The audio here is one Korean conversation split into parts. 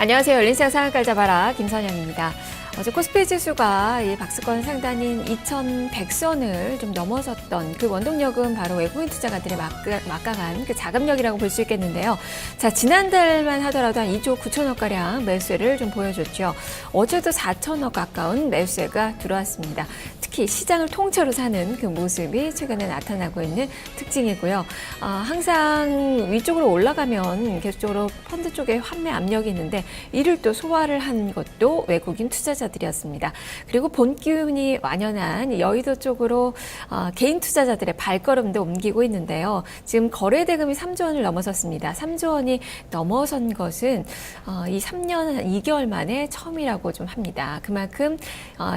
안녕하세요. 열린시장 상한가를 잡아라 김선영입니다. 어제 코스피 지수가 이 박스권 상단인 2,100선을 좀 넘어섰던 그 원동력은 바로 외국인 투자가들의 막강한 그 자금력이라고 볼 수 있겠는데요. 자, 지난달만 하더라도 한 2조 9천억가량 매수세를 좀 보여줬죠. 어제도 4천억 가까운 매수세가 들어왔습니다. 특히 시장을 통째로 사는 그 모습이 최근에 나타나고 있는 특징이고요. 항상 위쪽으로 올라가면 계속적으로 펀드 쪽에 환매 압력이 있는데 이를 또 소화를 한 것도 외국인 투자자들이었습니다. 그리고 본 기운이 완연한 여의도 쪽으로 개인 투자자들의 발걸음도 옮기고 있는데요. 지금 거래 대금이 3조 원을 넘어섰습니다. 3조 원이 넘어선 것은 이 3년 2개월 만에 처음이라고 좀 합니다. 그만큼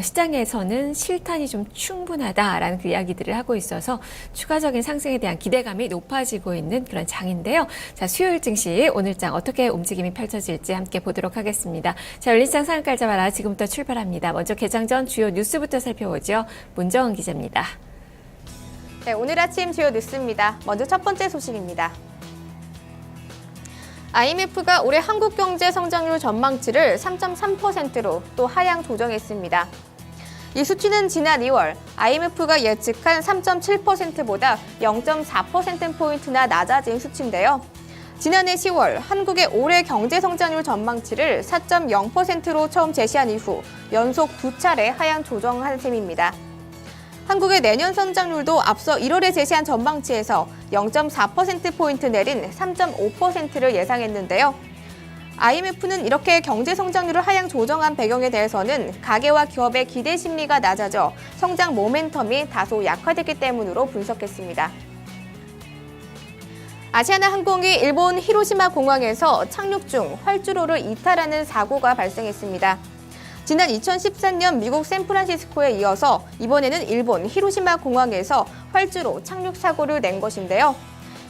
시장에서는 실탄이 좀 충분하다라는 그 이야기들을 하고 있어서 추가적인 상승에 대한 기대감이 높아지고 있는 그런 장인데요. 자, 수요일 증시 오늘장 어떻게 움직임이 펼쳐질지 함께 보도록 하겠습니다. 자, 열린시장 상한가를 잡아라 지금부터 출발합니다. 먼저 개장 전 주요 뉴스부터 살펴보죠. 문정은 기자입니다. 네, 오늘 아침 주요 뉴스입니다. 먼저 첫 번째 소식입니다. IMF가 올해 한국 경제 성장률 전망치를 3.3%로 또 하향 조정했습니다. 이 수치는 지난 2월 IMF가 예측한 3.7%보다 0.4%포인트나 낮아진 수치인데요. 지난해 10월 한국의 올해 경제 성장률 전망치를 4.0%로 처음 제시한 이후 연속 2차례 하향 조정한 셈입니다. 한국의 내년 성장률도 앞서 1월에 제시한 전망치에서 0.4%포인트 내린 3.5%를 예상했는데요. IMF는 이렇게 경제 성장률을 하향 조정한 배경에 대해서는 가계와 기업의 기대 심리가 낮아져 성장 모멘텀이 다소 약화됐기 때문으로 분석했습니다. 아시아나항공이 일본 히로시마 공항에서 착륙 중 활주로를 이탈하는 사고가 발생했습니다. 지난 2014년 미국 샌프란시스코에 이어서 이번에는 일본 히로시마 공항에서 활주로 착륙 사고를 낸 것인데요.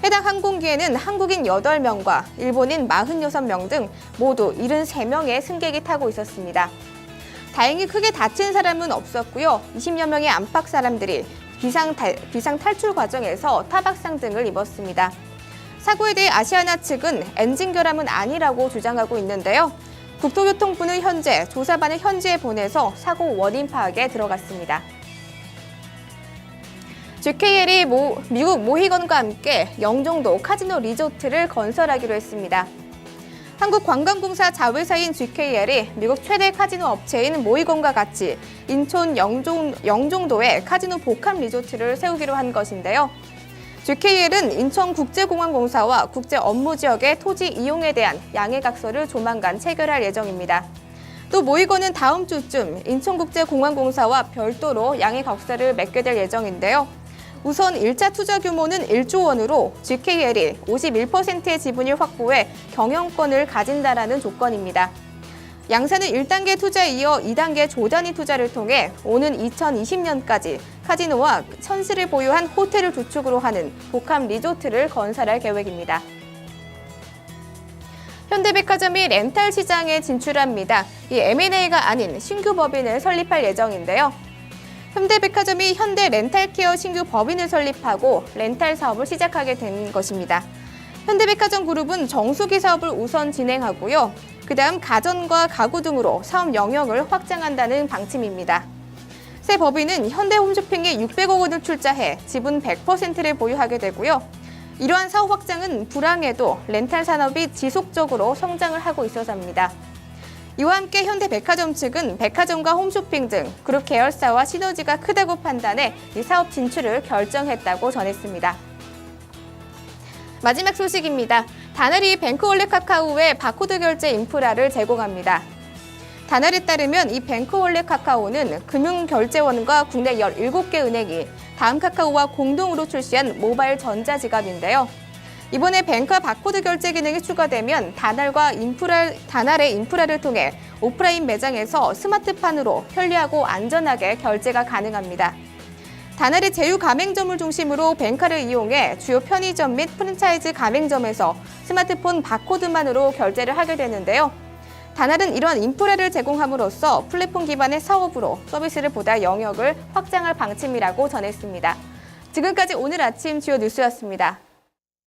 해당 항공기에는 한국인 8명과 일본인 46명 등 모두 73명의 승객이 타고 있었습니다. 다행히 크게 다친 사람은 없었고요. 20여 명의 안팎 사람들이 비상 탈출 과정에서 타박상 등을 입었습니다. 사고에 대해 아시아나 측은 엔진 결함은 아니라고 주장하고 있는데요. 국토교통부는 현재 조사반을 현지에 보내서 사고 원인 파악에 들어갔습니다. GKL이 미국 모히건과 함께 영종도 카지노 리조트를 건설하기로 했습니다. 한국관광공사 자회사인 GKL이 미국 최대 카지노 업체인 모히건과 같이 인천 영종도에 카지노 복합 리조트를 세우기로 한 것인데요. GKL은 인천국제공항공사와 국제업무지역의 토지 이용에 대한 양해각서를 조만간 체결할 예정입니다. 또 모히건은 다음 주쯤 인천국제공항공사와 별도로 양해각서를 맺게 될 예정인데요. 우선 1차 투자 규모는 1조 원으로 GKL이 51%의 지분을 확보해 경영권을 가진다라는 조건입니다. 양사는 1단계 투자에 이어 2단계 조단위 투자를 통해 오는 2020년까지 카지노와 천실을 보유한 호텔을 주축으로 하는 복합 리조트를 건설할 계획입니다. 현대백화점이 렌탈 시장에 진출합니다. 이 M&A가 아닌 신규 법인을 설립할 예정인데요. 현대백화점이 현대 렌탈케어 신규 법인을 설립하고 렌탈 사업을 시작하게 된 것입니다. 현대백화점 그룹은 정수기 사업을 우선 진행하고요. 그다음 가전과 가구 등으로 사업 영역을 확장한다는 방침입니다. 새 법인은 현대홈쇼핑에 600억 원을 출자해 지분 100%를 보유하게 되고요. 이러한 사업 확장은 불황에도 렌탈 산업이 지속적으로 성장을 하고 있어서입니다. 이와 함께 현대백화점 측은 백화점과 홈쇼핑 등 그룹 계열사와 시너지가 크다고 판단해 이 사업 진출을 결정했다고 전했습니다. 마지막 소식입니다. 다나리 뱅크월렛 카카오에 바코드 결제 인프라를 제공합니다. 다나리에 따르면 이 뱅크월렛 카카오는 금융결제원과 국내 17개 은행이 다음 카카오와 공동으로 출시한 모바일 전자지갑인데요. 이번에 뱅크와 바코드 결제 기능이 추가되면 다날의 인프라를 통해 오프라인 매장에서 스마트판으로 편리하고 안전하게 결제가 가능합니다. 다날이 제휴 가맹점을 중심으로 뱅카를 이용해 주요 편의점 및 프랜차이즈 가맹점에서 스마트폰 바코드만으로 결제를 하게 되는데요. 다날은 이러한 인프라를 제공함으로써 플랫폼 기반의 사업으로 서비스를 보다 영역을 확장할 방침이라고 전했습니다. 지금까지 오늘 아침 주요 뉴스였습니다.